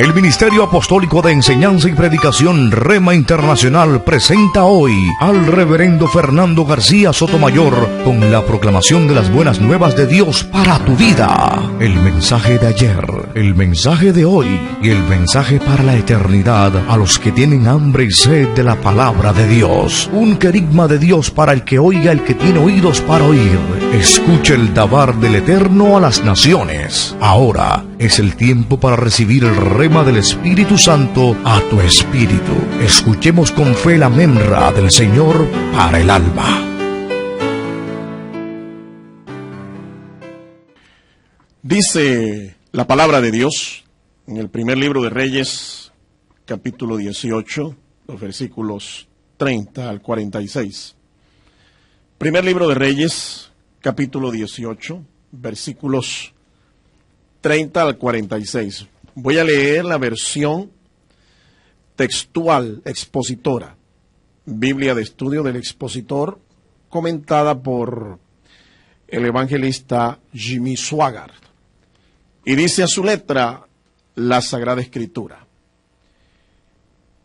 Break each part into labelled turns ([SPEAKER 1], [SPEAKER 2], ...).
[SPEAKER 1] El Ministerio Apostólico de Enseñanza y Predicación Rema Internacional presenta hoy al Reverendo Fernando García Sotomayor con la proclamación de las buenas nuevas de Dios para tu vida. El mensaje de ayer, el mensaje de hoy y el mensaje para la eternidad a los que tienen hambre y sed de la palabra de Dios. Un querigma de Dios para el que oiga, el que tiene oídos para oír. Escuche el dabar del Eterno a las naciones. Ahora es el tiempo para recibir el rema del Espíritu Santo a tu espíritu. Escuchemos con fe la memra del Señor para el alma.
[SPEAKER 2] Dice la palabra de Dios en el primer libro de Reyes, capítulo 18, los versículos 30 al 46. Primer libro de Reyes, capítulo 18, versículos 30 al 46. Voy a leer la versión textual expositora, Biblia de Estudio del Expositor, comentada por el evangelista Jimmy Swaggart. Y dice a su letra la Sagrada Escritura.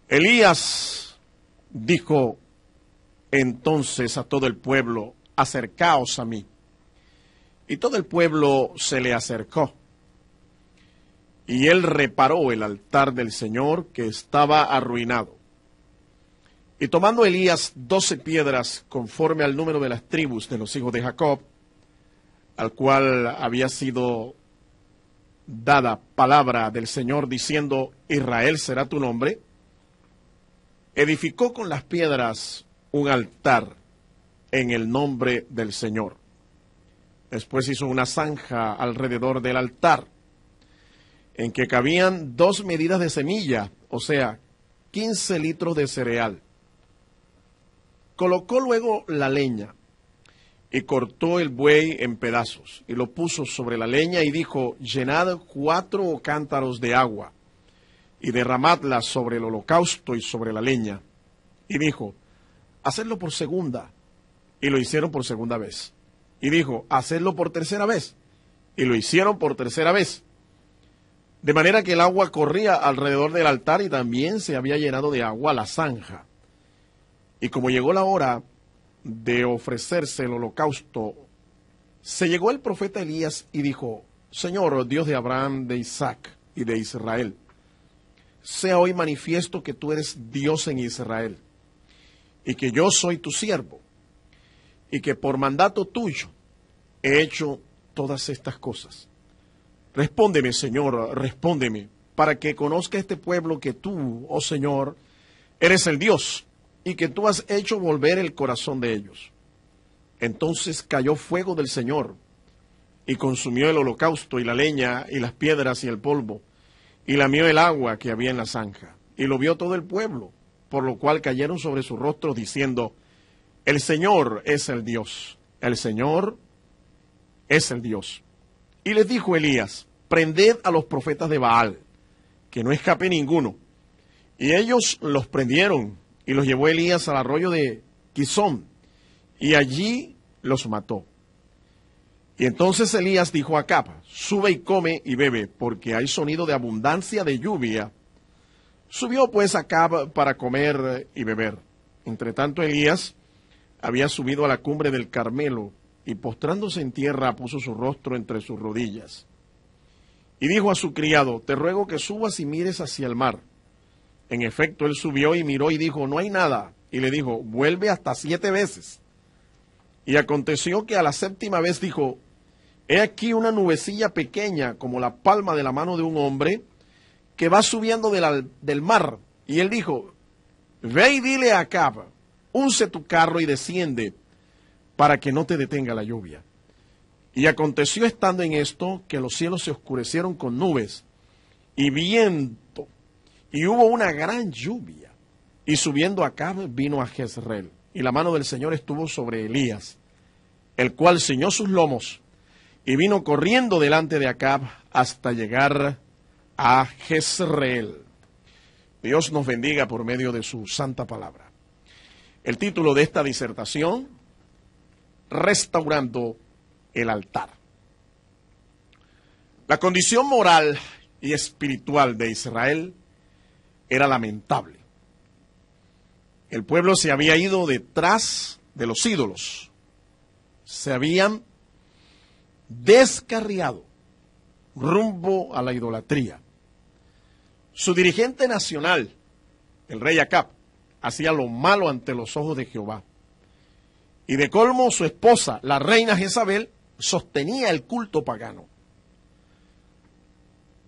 [SPEAKER 2] Elías dijo entonces a todo el pueblo: acercaos a mí. Y todo el pueblo se le acercó. Y él reparó el altar del Señor que estaba arruinado. Y tomando Elías 12 piedras conforme al número de las tribus de los hijos de Jacob, al cual había sido dada palabra del Señor diciendo: Israel será tu nombre, edificó con las piedras un altar en el nombre del Señor. Después hizo una zanja alrededor del altar, en que cabían 2 medidas de semilla, o sea, 15 litros de cereal. Colocó luego la leña y cortó el buey en pedazos y lo puso sobre la leña y dijo: llenad 4 cántaros de agua y derramadla sobre el holocausto y sobre la leña. Y dijo: hacedlo por segunda. Y lo hicieron por segunda vez. Y dijo: hacedlo por tercera vez. Y lo hicieron por tercera vez. De manera que el agua corría alrededor del altar y también se había llenado de agua la zanja. Y como llegó la hora de ofrecerse el holocausto, se llegó el profeta Elías y dijo: Señor, Dios de Abraham, de Isaac y de Israel, sea hoy manifiesto que tú eres Dios en Israel, y que yo soy tu siervo, y que por mandato tuyo he hecho todas estas cosas. Respóndeme, Señor, respóndeme, para que conozca este pueblo que tú, oh Señor, eres el Dios, y que tú has hecho volver el corazón de ellos. Entonces cayó fuego del Señor, y consumió el holocausto, y la leña, y las piedras, y el polvo, y lamió el agua que había en la zanja. Y lo vio todo el pueblo, por lo cual cayeron sobre sus rostros, diciendo: el Señor es el Dios, el Señor es el Dios. Y les dijo Elías: prended a los profetas de Baal, que no escape ninguno. Y ellos los prendieron, y los llevó Elías al arroyo de Quizón, y allí los mató. Y entonces Elías dijo a Acab: sube y come y bebe, porque hay sonido de abundancia de lluvia. Subió pues Acab para comer y beber. Entretanto Elías había subido a la cumbre del Carmelo, y postrándose en tierra puso su rostro entre sus rodillas. Y dijo a su criado: te ruego que subas y mires hacia el mar. En efecto, él subió y miró y dijo: no hay nada. Y le dijo: vuelve hasta 7 veces. Y aconteció que a la 7ª vez dijo: he aquí una nubecilla pequeña como la palma de la mano de un hombre que va subiendo del mar. Y él dijo: ve y dile a Acab: unce tu carro y desciende, para que no te detenga la lluvia. Y aconteció estando en esto, que los cielos se oscurecieron con nubes y viento, y hubo una gran lluvia. Y subiendo Acab vino a Jezreel, y la mano del Señor estuvo sobre Elías, el cual ciñó sus lomos, y vino corriendo delante de Acab hasta llegar a Jezreel. Dios nos bendiga por medio de su santa palabra. El título de esta disertación: restaurando el altar. La condición moral y espiritual de Israel era lamentable. El pueblo se había ido detrás de los ídolos, se habían descarriado rumbo a la idolatría. Su dirigente nacional, el rey Acab, hacía lo malo ante los ojos de Jehová. Y de colmo, su esposa, la reina Jezabel, sostenía el culto pagano.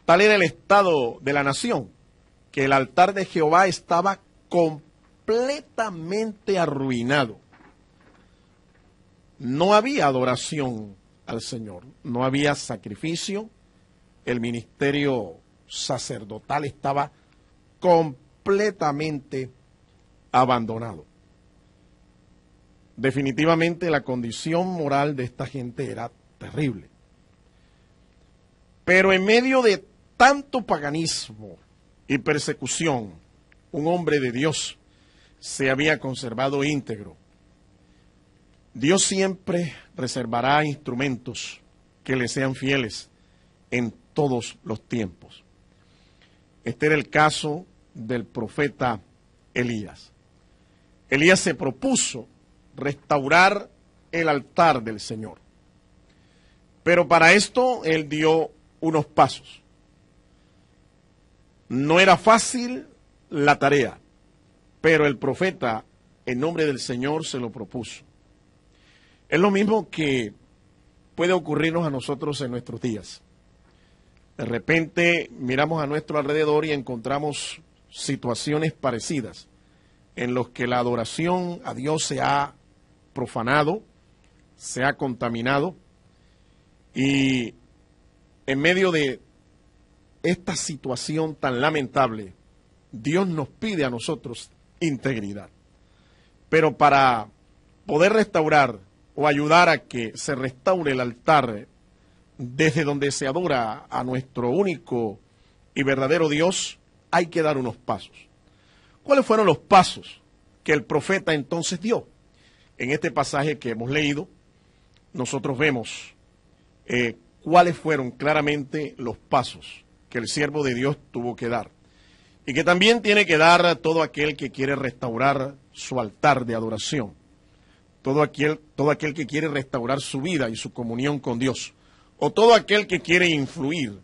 [SPEAKER 2] Tal era el estado de la nación, que el altar de Jehová estaba completamente arruinado. No había adoración al Señor, no había sacrificio, el ministerio sacerdotal estaba completamente abandonado. Definitivamente la condición moral de esta gente era terrible. Pero en medio de tanto paganismo y persecución, un hombre de Dios se había conservado íntegro. Dios siempre reservará instrumentos que le sean fieles en todos los tiempos. Este era el caso del profeta Elías. Elías se propuso restaurar el altar del Señor. Pero para esto él dio unos pasos. No era fácil la tarea, pero el profeta, en nombre del Señor, se lo propuso. Es lo mismo que puede ocurrirnos a nosotros en nuestros días. De repente miramos a nuestro alrededor y encontramos situaciones parecidas en los que la adoración a Dios se ha profanado, se ha contaminado, y en medio de esta situación tan lamentable, Dios nos pide a nosotros integridad. Pero para poder restaurar o ayudar a que se restaure el altar desde donde se adora a nuestro único y verdadero Dios, hay que dar unos pasos. ¿Cuáles fueron los pasos que el profeta entonces dio? En este pasaje que hemos leído, nosotros vemos cuáles fueron claramente los pasos que el siervo de Dios tuvo que dar. Y que también tiene que dar todo aquel que quiere restaurar su altar de adoración. Todo aquel que quiere restaurar su vida y su comunión con Dios. O todo aquel que quiere influir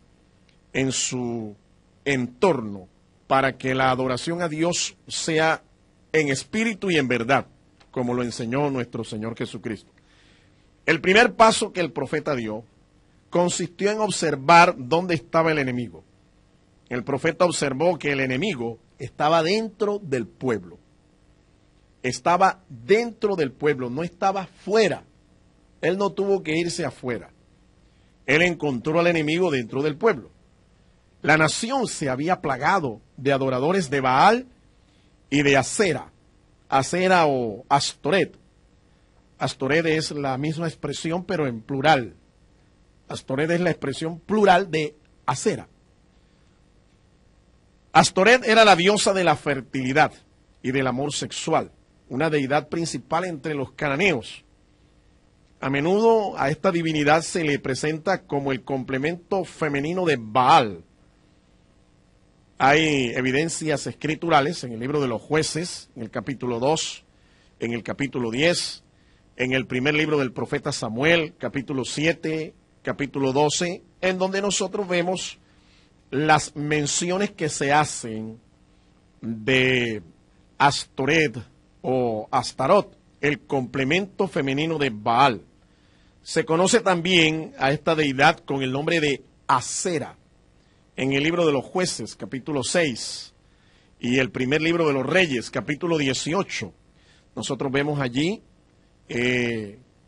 [SPEAKER 2] en su entorno para que la adoración a Dios sea en espíritu y en verdad, como lo enseñó nuestro Señor Jesucristo. El primer paso que el profeta dio consistió en observar dónde estaba el enemigo. El profeta observó que el enemigo estaba dentro del pueblo. Estaba dentro del pueblo, no estaba fuera. Él no tuvo que irse afuera. Él encontró al enemigo dentro del pueblo. La nación se había plagado de adoradores de Baal y de Asera. Asera o Astoret. Astoret es la misma expresión, pero en plural. Astoret es la expresión plural de Asera. Astoret era la diosa de la fertilidad y del amor sexual, una deidad principal entre los cananeos. A menudo a esta divinidad se le presenta como el complemento femenino de Baal. Hay evidencias escriturales en el libro de los Jueces, en el capítulo 2, en el capítulo 10, en el primer libro del profeta Samuel, capítulo 7, capítulo 12, en donde nosotros vemos las menciones que se hacen de Astoret o Astarot, el complemento femenino de Baal. Se conoce también a esta deidad con el nombre de Asera en el libro de los Jueces, capítulo 6, y el primer libro de los Reyes, capítulo 18. Nosotros vemos allí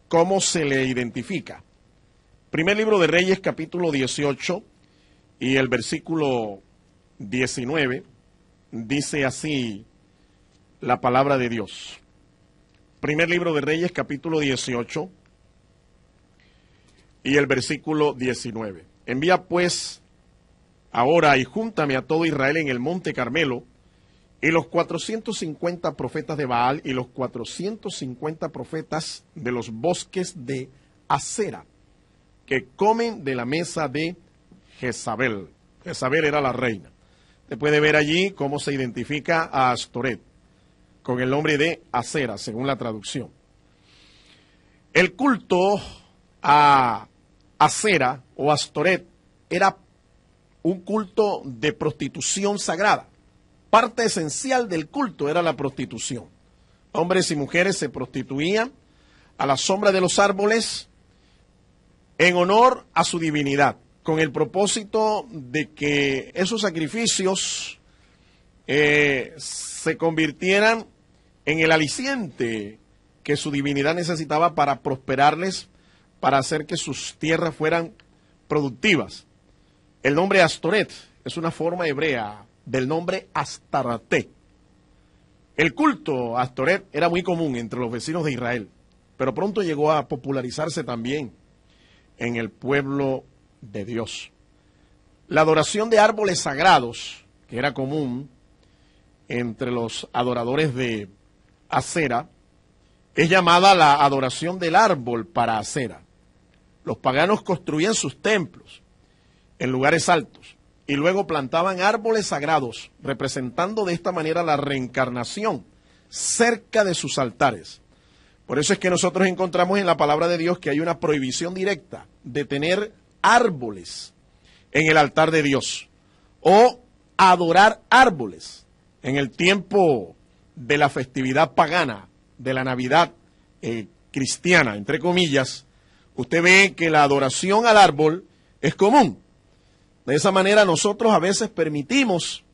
[SPEAKER 2] cómo se le identifica. Primer libro de Reyes, capítulo 18, y el versículo 19, dice así la palabra de Dios. Primer libro de Reyes, capítulo 18, y el versículo 19. Envía pues ahora y júntame a todo Israel en el monte Carmelo, y los 450 profetas de Baal y los 450 profetas de los bosques de Asera, que comen de la mesa de Jezabel. Jezabel era la reina. Se puede ver allí cómo se identifica a Astoret con el nombre de Acera, según la traducción. El culto a Acera o Astoret era un culto de prostitución sagrada. Parte esencial del culto era la prostitución. Hombres y mujeres se prostituían a la sombra de los árboles en honor a su divinidad, con el propósito de que esos sacrificios se convirtieran en el aliciente que su divinidad necesitaba para prosperarles, para hacer que sus tierras fueran productivas. El nombre Astoret es una forma hebrea del nombre Astarte. El culto a Astoret era muy común entre los vecinos de Israel, pero pronto llegó a popularizarse también en el pueblo de Dios. La adoración de árboles sagrados, que era común entre los adoradores de Acera, es llamada la adoración del árbol para Acera. Los paganos construían sus templos en lugares altos y luego plantaban árboles sagrados, representando de esta manera la reencarnación cerca de sus altares. Por eso es que nosotros encontramos en la palabra de Dios que hay una prohibición directa de tener árboles en el altar de Dios o adorar árboles en el tiempo de la festividad pagana, de la Navidad cristiana, entre comillas. Usted ve que la adoración al árbol es común. De esa manera nosotros a veces permitimos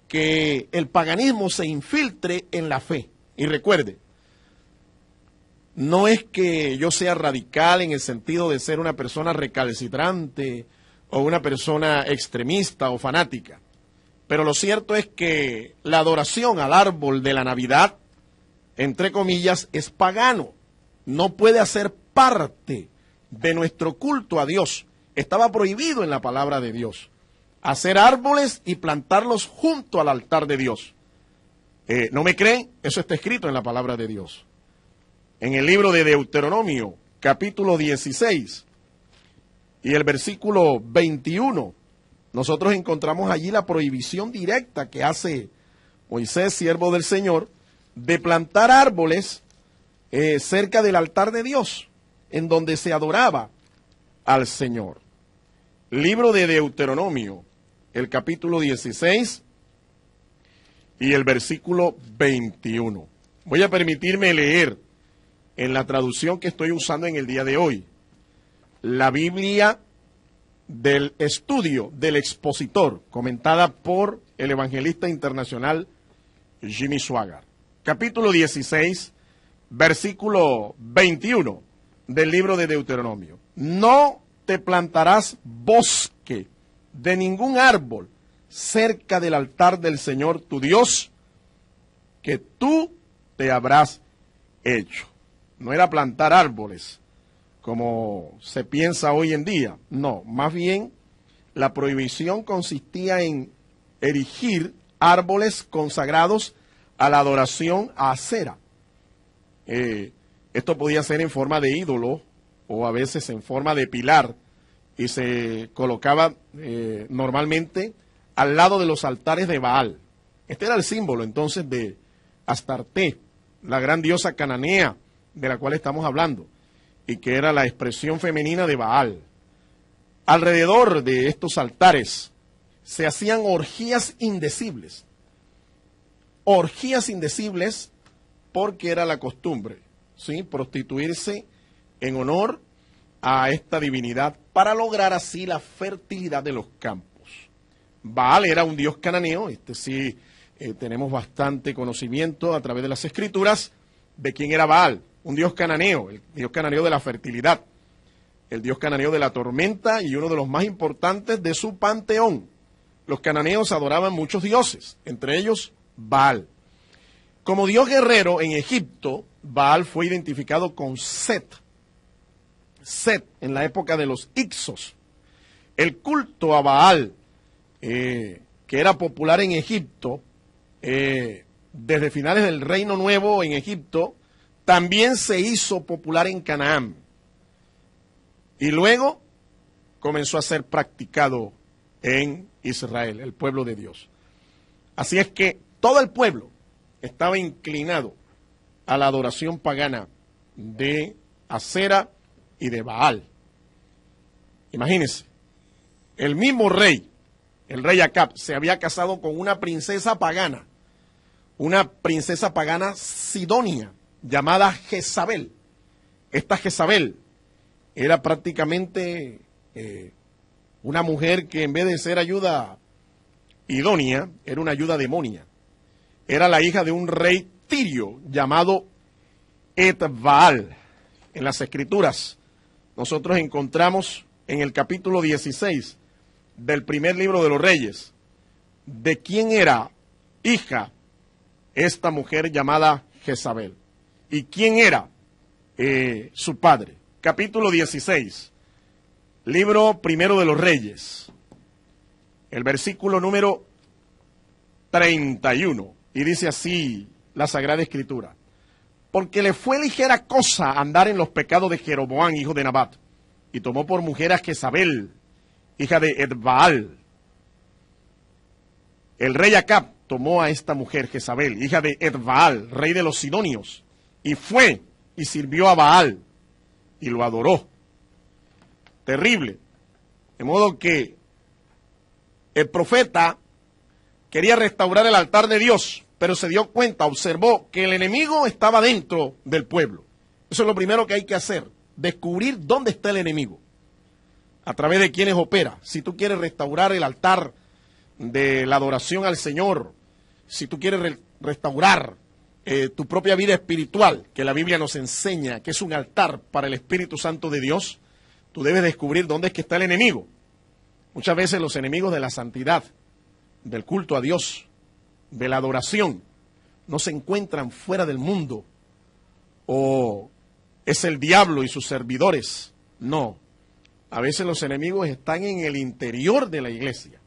[SPEAKER 2] que el paganismo se infiltre en la fe. Y recuerde, no es que yo sea radical en el sentido de ser una persona recalcitrante o una persona extremista o fanática, pero lo cierto es que la adoración al árbol de la Navidad, entre comillas, es pagano. No puede hacer parte de nuestro culto a Dios. Estaba prohibido en la palabra de Dios hacer árboles y plantarlos junto al altar de Dios. ¿No me creen? Eso está escrito en la palabra de Dios. En el libro de Deuteronomio, capítulo 16 y el versículo 21, nosotros encontramos allí la prohibición directa que hace Moisés, siervo del Señor, de plantar árboles cerca del altar de Dios, en donde se adoraba al Señor. Libro de Deuteronomio, el capítulo 16 y el versículo 21. Voy a permitirme leer en la traducción que estoy usando en el día de hoy, la Biblia del estudio del expositor, comentada por el evangelista internacional Jimmy Swaggart. Capítulo 16, versículo 21 del libro de Deuteronomio. No te plantarás bosque de ningún árbol cerca del altar del Señor tu Dios, que tú te habrás hecho. No era plantar árboles, como se piensa hoy en día. No, más bien la prohibición consistía en erigir árboles consagrados a la adoración a Acera. Esto podía ser en forma de ídolo o a veces en forma de pilar y se colocaba normalmente al lado de los altares de Baal. Este era el símbolo entonces de Astarte, la gran diosa cananea de la cual estamos hablando, y que era la expresión femenina de Baal. Alrededor de estos altares se hacían orgías indecibles. Orgías indecibles porque era la costumbre, ¿sí?, prostituirse en honor a esta divinidad para lograr así la fertilidad de los campos. Baal era un dios cananeo, tenemos bastante conocimiento a través de las escrituras de quién era Baal. Un dios cananeo, el dios cananeo de la fertilidad, el dios cananeo de la tormenta y uno de los más importantes de su panteón. Los cananeos adoraban muchos dioses, entre ellos Baal. Como dios guerrero en Egipto, Baal fue identificado con Set. Set, en la época de los Ixos. El culto a Baal, que era popular en Egipto, desde finales del Reino Nuevo en Egipto, también se hizo popular en Canaán. Y luego comenzó a ser practicado en Israel, el pueblo de Dios. Así es que todo el pueblo estaba inclinado a la adoración pagana de Acera y de Baal. Imagínense, el mismo rey, el rey Acab, se había casado con una princesa pagana sidonia, llamada Jezabel. Esta Jezabel era prácticamente una mujer que en vez de ser ayuda idónea, era una ayuda demonia. Era la hija de un rey tirio llamado Etbaal. En las Escrituras nosotros encontramos en el capítulo 16 del primer libro de los Reyes de quién era hija esta mujer llamada Jezabel y quién era su padre. Capítulo 16, libro primero de los Reyes, el versículo número 31, y dice así la Sagrada Escritura: porque le fue ligera cosa andar en los pecados de Jeroboam, hijo de Nabat, y tomó por mujer a Jezabel, hija de Etbaal. El rey Acab tomó a esta mujer, Jezabel, hija de Etbaal, rey de los sidonios, y fue y sirvió a Baal, y lo adoró. Terrible. De modo que el profeta quería restaurar el altar de Dios, pero se dio cuenta, observó que el enemigo estaba dentro del pueblo. Eso es lo primero que hay que hacer, descubrir dónde está el enemigo, a través de quienes opera. Si tú quieres restaurar el altar de la adoración al Señor, si tú quieres restaurar tu propia vida espiritual, que la Biblia nos enseña que es un altar para el Espíritu Santo de Dios, tú debes descubrir dónde es que está el enemigo. Muchas veces los enemigos de la santidad, del culto a Dios, de la adoración, no se encuentran fuera del mundo, o es el diablo y sus servidores. No, a veces los enemigos están en el interior de la iglesia,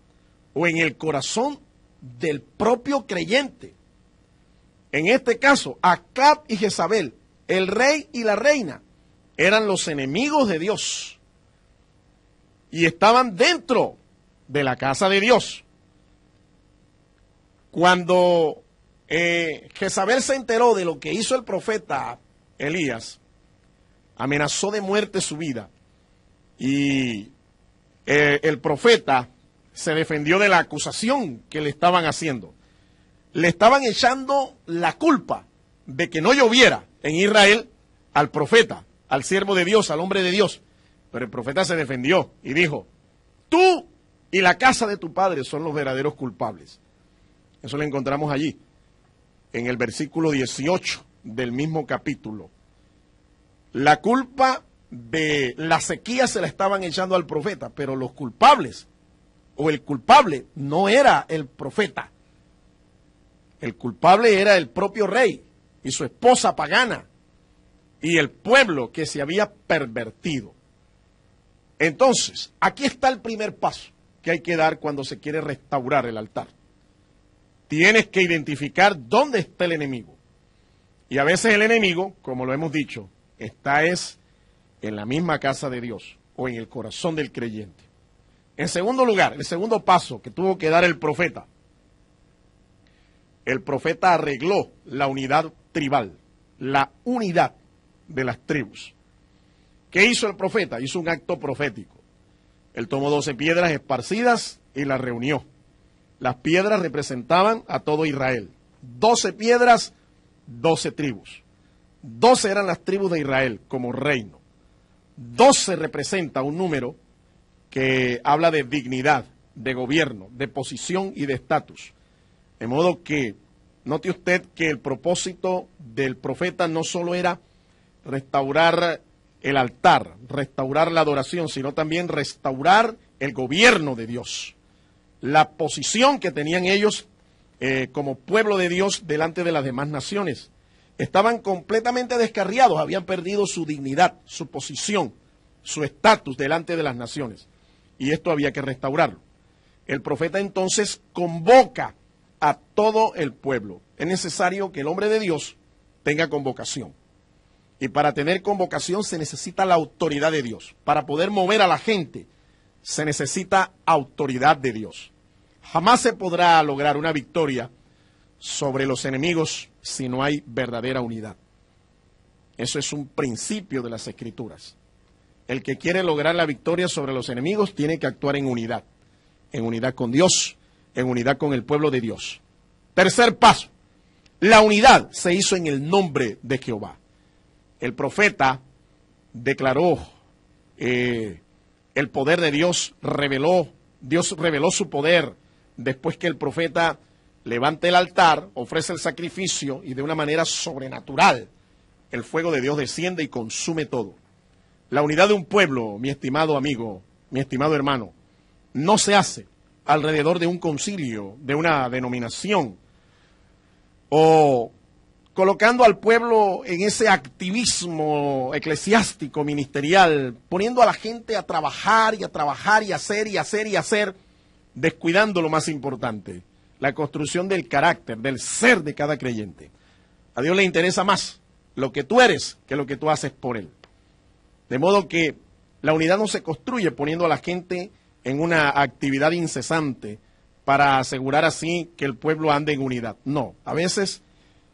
[SPEAKER 2] o en el corazón del propio creyente. En este caso, Acab y Jezabel, el rey y la reina, eran los enemigos de Dios y estaban dentro de la casa de Dios. Cuando Jezabel se enteró de lo que hizo el profeta Elías, amenazó de muerte su vida, y el profeta se defendió de la acusación que le estaban haciendo. Le estaban echando la culpa de que no lloviera en Israel al profeta, al siervo de Dios, al hombre de Dios. Pero el profeta se defendió y dijo: tú y la casa de tu padre son los verdaderos culpables. Eso lo encontramos allí, en el versículo 18 del mismo capítulo. La culpa de la sequía se la estaban echando al profeta, pero los culpables, o el culpable, no era el profeta. El culpable era el propio rey y su esposa pagana y el pueblo que se había pervertido. Entonces, aquí está el primer paso que hay que dar cuando se quiere restaurar el altar. Tienes que identificar dónde está el enemigo. Y a veces el enemigo, como lo hemos dicho, está en la misma casa de Dios o en el corazón del creyente. En segundo lugar, el segundo paso que tuvo que dar el profeta arregló la unidad tribal, la unidad de las tribus. ¿Qué hizo el profeta? Hizo un acto profético. Él tomó 12 piedras esparcidas y las reunió. Las piedras representaban a todo Israel. 12 piedras, 12 tribus. 12 eran las tribus de Israel como reino. 12 representa un número que habla de dignidad, de gobierno, de posición y de estatus. De modo que, note usted que el propósito del profeta no solo era restaurar el altar, restaurar la adoración, sino también restaurar el gobierno de Dios, la posición que tenían ellos como pueblo de Dios delante de las demás naciones. Estaban completamente descarriados, habían perdido su dignidad, su posición, su estatus delante de las naciones, y esto había que restaurarlo. El profeta entonces convoca a todo el pueblo. Es necesario que el hombre de Dios tenga convocación. Y para tener convocación se necesita la autoridad de Dios. Para poder mover a la gente se necesita autoridad de Dios. Jamás se podrá lograr una victoria sobre los enemigos si no hay verdadera unidad. Eso es un principio de las Escrituras. El que quiere lograr la victoria sobre los enemigos tiene que actuar en unidad con Dios, en unidad con el pueblo de Dios. Tercer paso, la unidad se hizo en el nombre de Jehová. El profeta declaró el poder de Dios, Dios reveló su poder después que el profeta levanta el altar, ofrece el sacrificio y de una manera sobrenatural el fuego de Dios desciende y consume todo. La unidad de un pueblo, mi estimado amigo, mi estimado hermano, no se hace alrededor de un concilio, de una denominación, o colocando al pueblo en ese activismo eclesiástico, ministerial, poniendo a la gente a trabajar y a trabajar y a hacer y hacer y hacer, descuidando lo más importante, la construcción del carácter, del ser de cada creyente. A Dios le interesa más lo que tú eres que lo que tú haces por Él. De modo que la unidad no se construye poniendo a la gente en una actividad incesante para asegurar así que el pueblo ande en unidad. No, a veces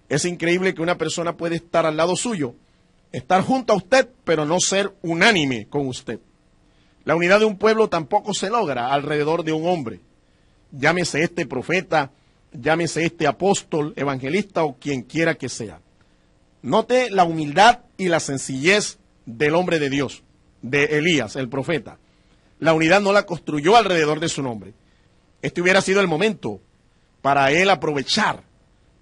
[SPEAKER 2] es increíble que una persona puede estar al lado suyo, estar junto a usted, pero no ser unánime con usted. La unidad de un pueblo tampoco se logra alrededor de un hombre. Llámese este profeta, llámese este apóstol, evangelista o quien quiera que sea. Note la humildad y la sencillez del hombre de Dios, de Elías, el profeta. La unidad no la construyó alrededor de su nombre. Este hubiera sido el momento para él aprovechar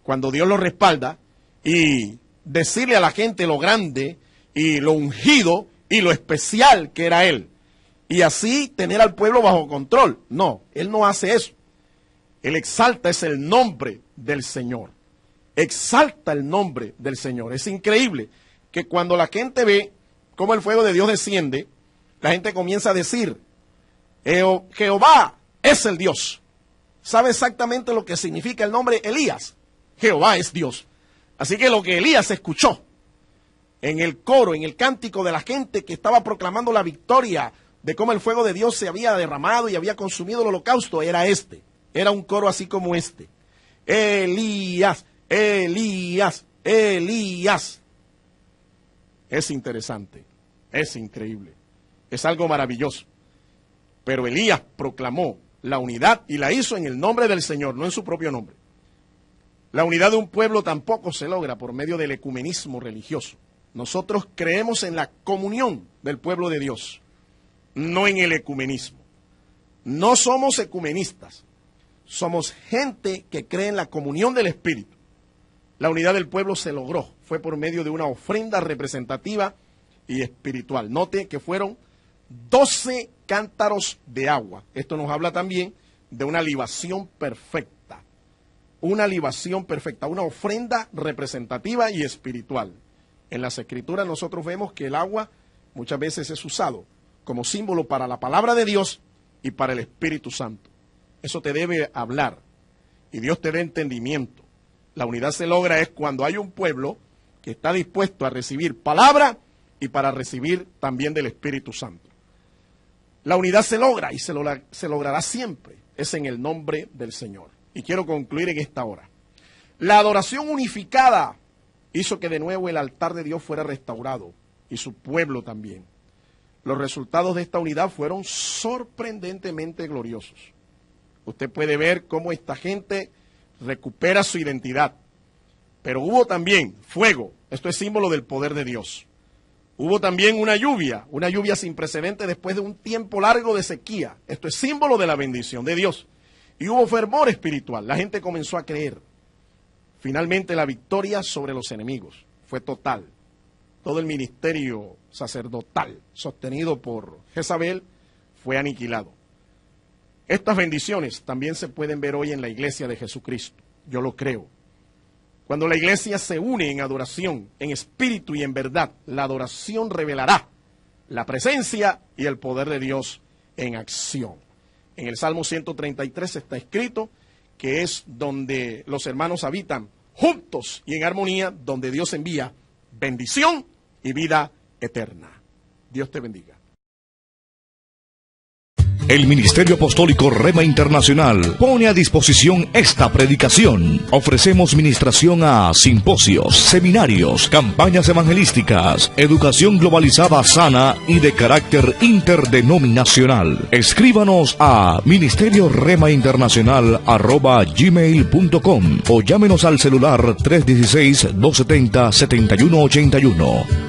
[SPEAKER 2] cuando Dios lo respalda y decirle a la gente lo grande y lo ungido y lo especial que era él. Y así tener al pueblo bajo control. No, él no hace eso. Él exalta es el nombre del Señor. Exalta el nombre del Señor. Es increíble que cuando la gente ve cómo el fuego de Dios desciende, la gente comienza a decir, Jehová es el Dios. ¿Sabe exactamente lo que significa el nombre Elías? Jehová es Dios. Así que lo que Elías escuchó en el coro, en el cántico de la gente que estaba proclamando la victoria de cómo el fuego de Dios se había derramado y había consumido el holocausto, era este. Era un coro así como este. Elías, Elías, Elías. Es interesante, es increíble, es algo maravilloso. Pero Elías proclamó la unidad y la hizo en el nombre del Señor, no en su propio nombre. La unidad de un pueblo tampoco se logra por medio del ecumenismo religioso. Nosotros creemos en la comunión del pueblo de Dios, no en el ecumenismo. No somos ecumenistas, somos gente que cree en la comunión del Espíritu. La unidad del pueblo se logró, fue por medio de una ofrenda representativa y espiritual. Note que fueron 12 cántaros de agua. Esto nos habla también de una libación perfecta. Una libación perfecta, una ofrenda representativa y espiritual. En las Escrituras nosotros vemos que el agua muchas veces es usado como símbolo para la palabra de Dios y para el Espíritu Santo. Eso te debe hablar y Dios te dé entendimiento. La unidad se logra es cuando hay un pueblo que está dispuesto a recibir palabra y para recibir también del Espíritu Santo. La unidad se logra y se logrará siempre. Es en el nombre del Señor. Y quiero concluir en esta hora. La adoración unificada hizo que de nuevo el altar de Dios fuera restaurado y su pueblo también. Los resultados de esta unidad fueron sorprendentemente gloriosos. Usted puede ver cómo esta gente recupera su identidad. Pero hubo también fuego. Esto es símbolo del poder de Dios. Hubo también una lluvia sin precedente después de un tiempo largo de sequía. Esto es símbolo de la bendición de Dios. Y hubo fervor espiritual. La gente comenzó a creer. Finalmente la victoria sobre los enemigos fue total. Todo el ministerio sacerdotal sostenido por Jezabel fue aniquilado. Estas bendiciones también se pueden ver hoy en la iglesia de Jesucristo. Yo lo creo. Cuando la iglesia se une en adoración, en espíritu y en verdad, la adoración revelará la presencia y el poder de Dios en acción. En el Salmo 133 está escrito que es donde los hermanos habitan juntos y en armonía, donde Dios envía bendición y vida eterna. Dios te bendiga.
[SPEAKER 1] El Ministerio Apostólico Rema Internacional pone a disposición esta predicación. Ofrecemos ministración a simposios, seminarios, campañas evangelísticas, educación globalizada sana y de carácter interdenominacional. Escríbanos a ministerioremainternacional@gmail.com o llámenos al celular 316-270-7181.